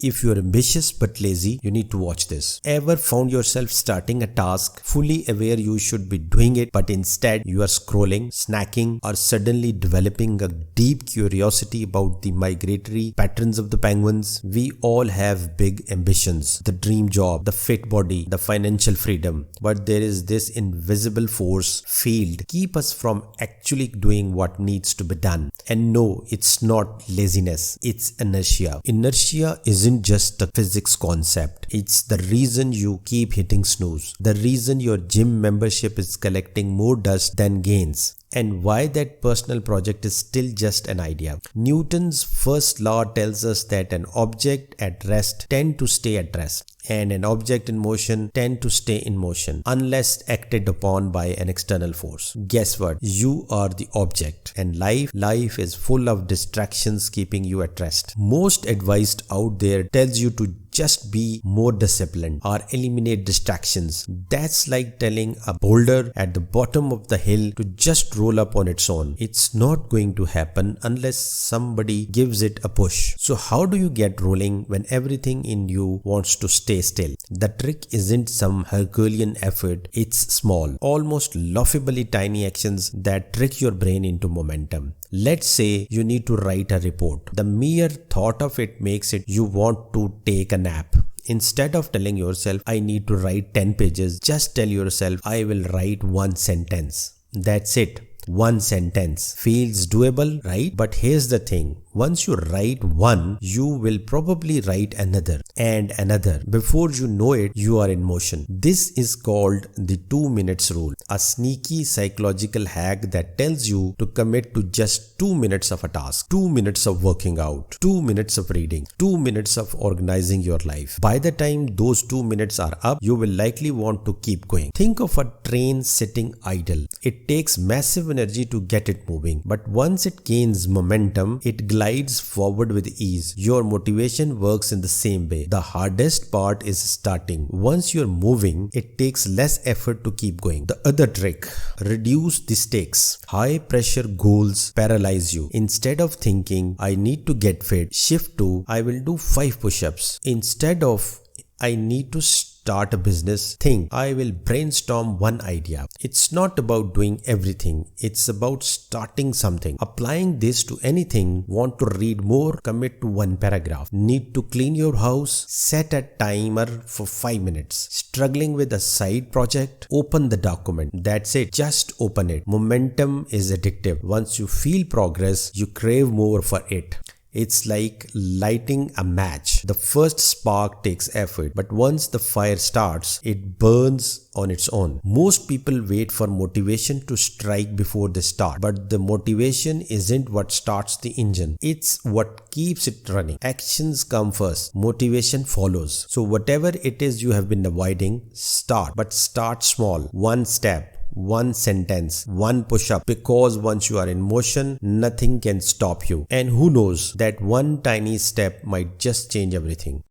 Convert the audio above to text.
If you're ambitious but lazy, you need to watch this. Ever found yourself starting a task fully aware you should be doing it, but instead you are scrolling, snacking, or suddenly developing a deep curiosity about the migratory patterns of the penguins? We all have big ambitions, the dream job, the fit body, the financial freedom, but there is this invisible force field keep us from actually doing what needs to be done. And no, it's not laziness, it's inertia. Inertia isn't just a physics concept. It's the reason you keep hitting snooze, the reason your gym membership is collecting more dust than gains, and why that personal project is still just an idea. Newton's first law tells us that an object at rest tends to stay at rest, and an object in motion tends to stay in motion unless acted upon by an external force. Guess what? You are the object, and life is full of distractions keeping you at rest. Most advice out there tells you to just be more disciplined or eliminate distractions. That's like telling a boulder at the bottom of the hill to just roll up on its own. It's not going to happen unless somebody gives it a push. So how do you get rolling when everything in you wants to stay still? The trick isn't some Herculean effort. It's small, almost laughably tiny actions that trick your brain into momentum. Let's say you need to write a report. The mere thought of it makes it you want to take a nap. Instead of telling yourself, I need to write 10 pages, just tell yourself, I will write one sentence. That's it. One sentence. Feels doable, right? But here's the thing. Once you write one, you will probably write another and another. Before you know it, you are in motion. This is called the 2 minutes rule, a sneaky psychological hack that tells you to commit to just 2 minutes of a task, 2 minutes of working out, 2 minutes of reading, 2 minutes of organizing your life. By the time those 2 minutes are up, you will likely want to keep going. Think of a train sitting idle. It takes massive energy to get it moving, but once it gains momentum, it glides forward with ease. Your motivation works in the same way. The hardest part is starting. Once you're moving, it takes less effort to keep going. The other trick, reduce the stakes. High pressure goals paralyze you. Instead of thinking, I need to get fit, shift to, I will do 5 push-ups. Instead of, I need to start a business, think, I will brainstorm one idea. It's not about doing everything. It's about starting something. Applying this to anything. Want to read more? Commit to 1 paragraph. Need to clean your house? Set a timer for 5 minutes. Struggling with a side project? Open the document. That's it. Just open it. Momentum is addictive. Once you feel progress, you crave more for it. It's like lighting a match. The first spark takes effort, but once the fire starts, it burns on its own. Most people wait for motivation to strike before they start, but the motivation isn't what starts the engine. It's what keeps it running. Actions come first, motivation follows. So whatever it is you have been avoiding, start. But start small, one step. One sentence, one push-up, because once you are in motion, nothing can stop you. And who knows, that one tiny step might just change everything.